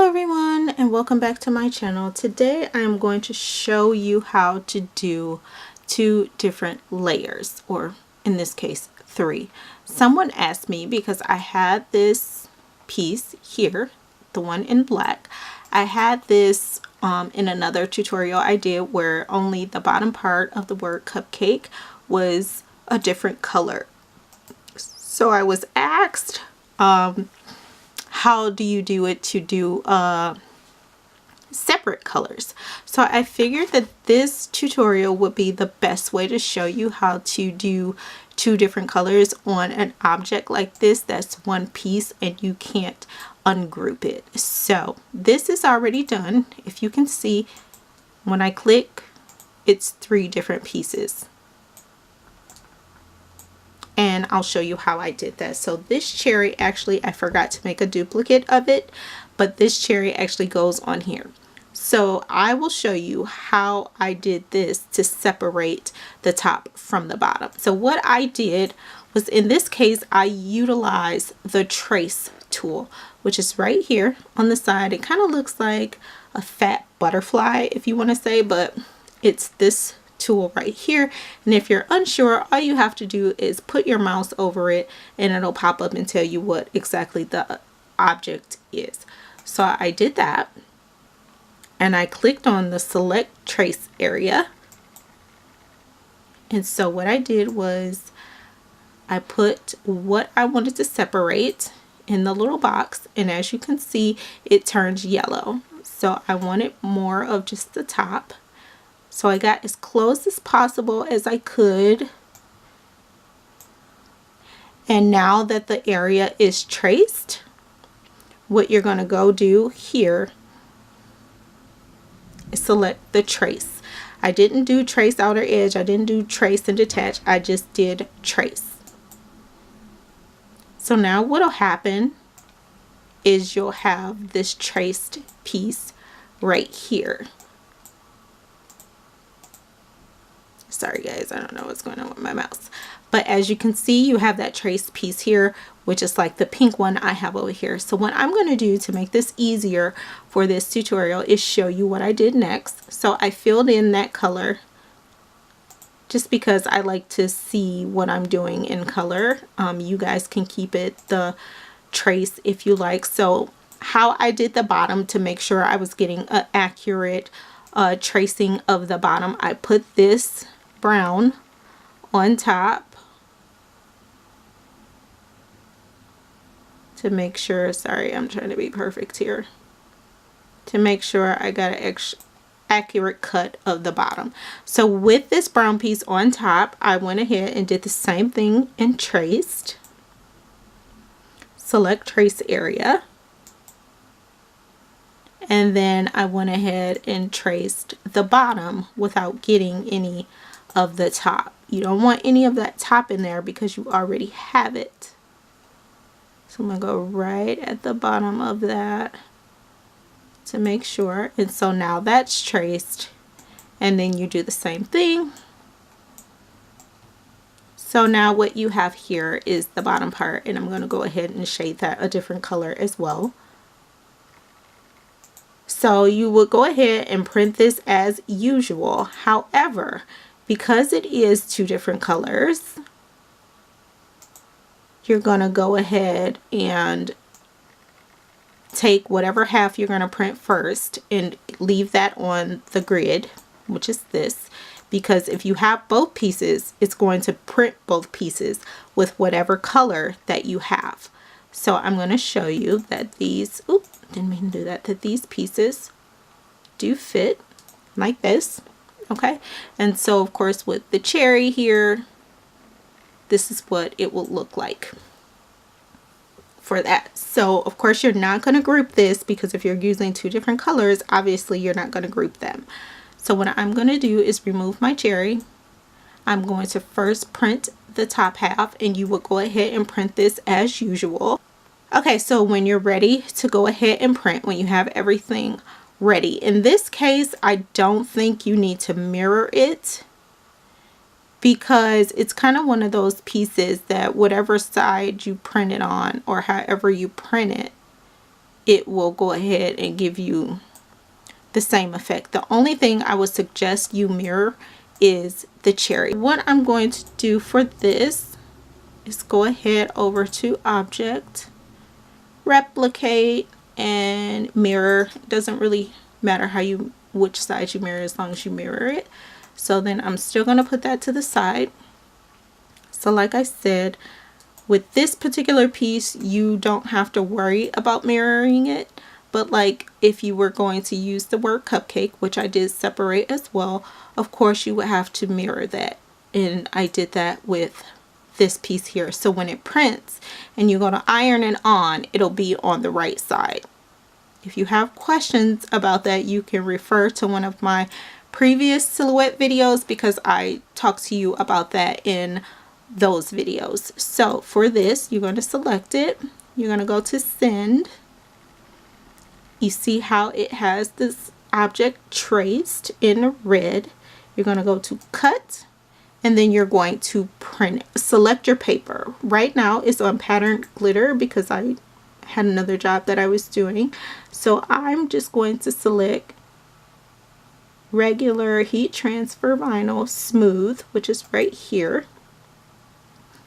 everyone, and welcome back to my channel. Today I am going to show you how to do two different layers, or in this case 3. Someone asked me, because I had this piece here, the one in black. I had this in another tutorial I did where only the bottom part of the word cupcake was a different color. So I was asked, how do you do it to do separate colors? So I figured that this tutorial would be the best way to show you how to do two different colors on an object like this that's one piece and you can't ungroup it. So this is already done. If you can see, when I click, it's 3 different pieces. And I'll show you how I did that. So this cherry, actually, I forgot to make a duplicate of it, but this cherry actually goes on here. So I will show you how I did this to separate the top from the bottom. So what I did was, in this case, I utilized the trace tool, which is right here on the side. It kind of looks like a fat butterfly, if you want to say, but it's this tool right here. And if you're unsure, all you have to do is put your mouse over it and it'll pop up and tell you what exactly the object is. So I did that and I clicked on the select trace area. And so what I did was I put what I wanted to separate in the little box, and as you can see, it turns yellow. So I wanted more of just the top. So I got as close as possible as I could. And now that the area is traced, what you're going to go do here is select the trace. I didn't do trace outer edge. I didn't do trace and detach. I just did trace. So now what'll happen is you'll have this traced piece right here. Sorry guys, I don't know what's going on with my mouse. But as you can see, you have that traced piece here, which is like the pink one I have over here. So what I'm going to do to make this easier for this tutorial is show you what I did next. So I filled in that color just because I like to see what I'm doing in color. You guys can keep it the trace if you like. So how I did the bottom to make sure I was getting an accurate tracing of the bottom, I put this brown on top to make sure, sorry, I'm trying to be perfect here, to make sure I got an accurate cut of the bottom. So with this brown piece on top, I went ahead and did the same thing and traced. Select trace area. And then I went ahead and traced the bottom without getting any of the top. You don't want any of that top in there because you already have it. So I'm going to go right at the bottom of that to make sure. And so now that's traced. And then you do the same thing. So now what you have here is the bottom part, and I'm going to go ahead and shade that a different color as well. So you would go ahead and print this as usual. However, because it is 2 different colors, you're going to go ahead and take whatever half you're going to print first and leave that on the grid, which is this, because if you have both pieces, it's going to print both pieces with whatever color that you have. So I'm going to show you that these, oops, didn't mean to do that, that these pieces do fit like this. Okay, and so of course with the cherry here, this is what it will look like for that. So of course you're not going to group this, because if you're using 2 different colors, obviously you're not going to group them. So what I'm going to do is remove my cherry. I'm going to first print the top half, and you will go ahead and print this as usual. Okay, so when you're ready to go ahead and print, when you have everything ready, in this case I don't think you need to mirror it, because it's kind of one of those pieces that whatever side you print it on, or however you print it, it will go ahead and give you the same effect. The only thing I would suggest you mirror is the cherry. What I'm going to do for this is go ahead over to Object, Replicate, and Mirror. It doesn't really matter which side you mirror, as long as you mirror it. So then I'm still going to put that to the side. So like I said, with this particular piece, you don't have to worry about mirroring it. But like if you were going to use the word cupcake, which I did separate as well, of course you would have to mirror that. And I did that with this piece here. So when it prints and you go to iron it on, it'll be on the right side. If you have questions about that, you can refer to one of my previous silhouette videos, because I talked to you about that in those videos. So for this, you're going to select it. You're going to go to Send. You see how it has this object traced in red. You're going to go to Cut, and then you're going to print it. Select your paper. Right now it's on patterned glitter because I had another job that I was doing. So I'm just going to select regular heat transfer vinyl smooth, which is right here,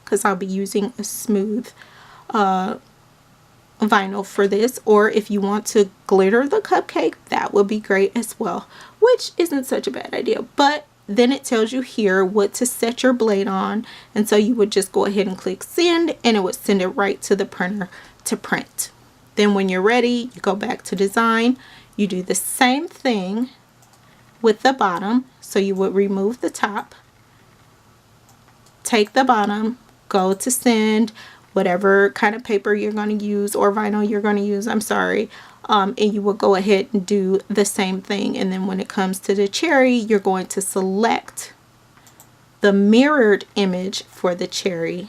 because I'll be using a smooth vinyl for this. Or if you want to glitter the cupcake, that would be great as well, which isn't such a bad idea. But then it tells you here what to set your blade on, and so you would just go ahead and click Send, and it would send it right to the printer to print. Then when you're ready, you go back to Design. You do the same thing with the bottom. So you would remove the top, take the bottom, go to Send, whatever kind of paper you're going to use or vinyl you're going to use, and you will go ahead and do the same thing. And then when it comes to the cherry, you're going to select the mirrored image for the cherry,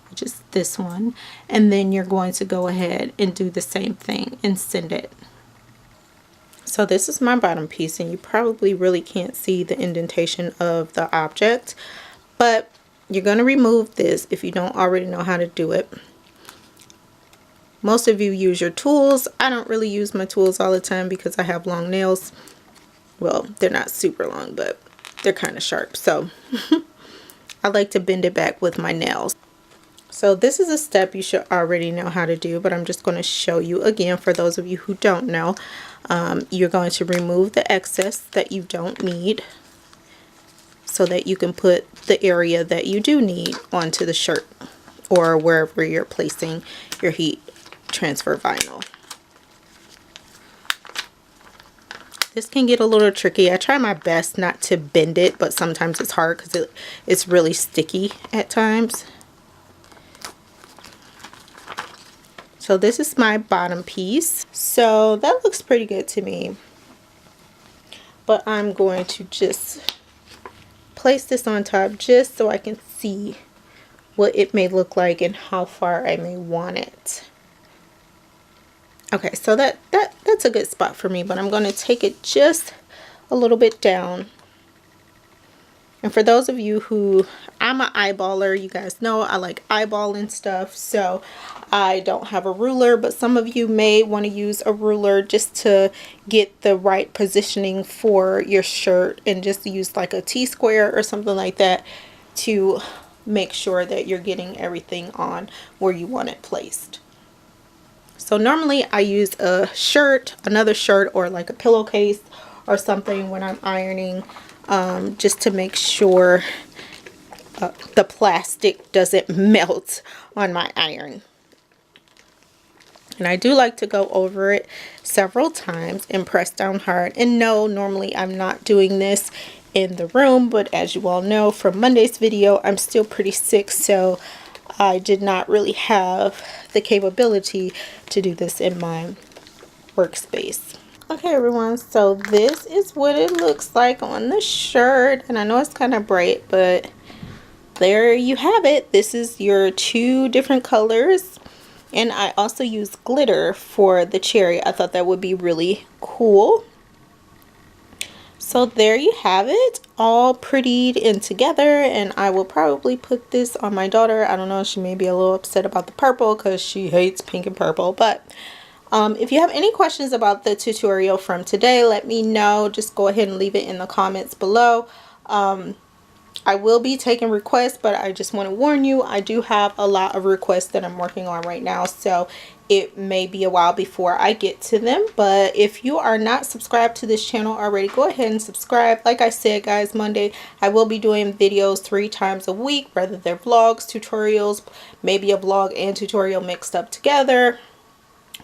which is this one, and then you're going to go ahead and do the same thing and send it. So this is my bottom piece, and you probably really can't see the indentation of the object, but you're going to remove this if you don't already know how to do it. Most of you use your tools. I don't really use my tools all the time because I have long nails. Well, they're not super long, but they're kind of sharp. So I like to bend it back with my nails. So this is a step you should already know how to do, but I'm just going to show you again for those of you who don't know. You're going to remove the excess that you don't need so that you can put the area that you do need onto the shirt or wherever you're placing your heat transfer vinyl. This can get a little tricky. I try my best not to bend it, but sometimes it's hard because it's really sticky at times. So this is my bottom piece. So that looks pretty good to me. But I'm going to just place this on top just so I can see what it may look like and how far I may want it. Okay, so that's a good spot for me, but I'm going to take it just a little bit down. And for those of you who, I'm an eyeballer, you guys know I like eyeballing stuff, so I don't have a ruler, but some of you may want to use a ruler just to get the right positioning for your shirt, and just use like a T-square or something like that to make sure that you're getting everything on where you want it placed. So normally I use a shirt, another shirt, or like a pillowcase or something when I'm ironing, just to make sure the plastic doesn't melt on my iron. And I do like to go over it several times and press down hard. And no, normally I'm not doing this in the room, but as you all know from Monday's video, I'm still pretty sick, so I did not really have the capability to do this in my workspace. Okay everyone, so this is what it looks like on the shirt, and I know it's kind of bright, but there you have it. This is your two different colors, and I also used glitter for the cherry. I thought that would be really cool. So there you have it, all prettied and together, and I will probably put this on my daughter. I don't know, she may be a little upset about the purple because she hates pink and purple, but if you have any questions about the tutorial from today, let me know. Just go ahead and leave it in the comments below. I will be taking requests, but I just want to warn you, I do have a lot of requests that I'm working on right now, so it may be a while before I get to them. But if you are not subscribed to this channel already, go ahead and subscribe. Like I said, guys, Monday I will be doing videos 3 times a week, whether they're vlogs, tutorials, maybe a vlog and tutorial mixed up together,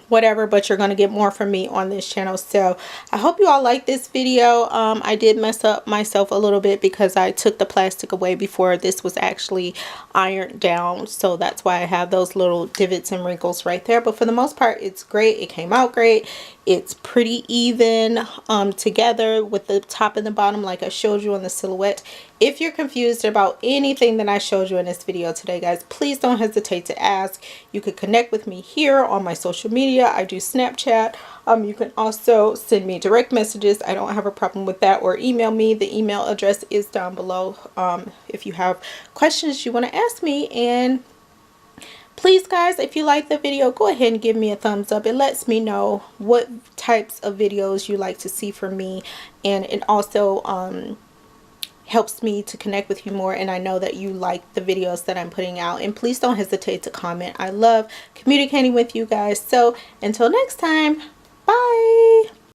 whatever, but you're going to get more from me on this channel. So I hope you all like this video. I did mess up myself a little bit because I took the plastic away before this was actually ironed down, so that's why I have those little divots and wrinkles right there. But for the most part, it's great. It came out great. It's pretty even together with the top and the bottom, like I showed you on the silhouette. If you're confused about anything that I showed you in this video today, guys, please don't hesitate to ask. You could connect with me here on my social media. I do Snapchat. You can also send me direct messages. I don't have a problem with that, or email me. The email address is down below if you have questions you want to ask me. And please, guys, if you like the video, go ahead and give me a thumbs up. It lets me know what types of videos you like to see from me, and it also helps me to connect with you more, and I know that you like the videos that I'm putting out. And please don't hesitate to comment. I love communicating with you guys. So until next time, bye.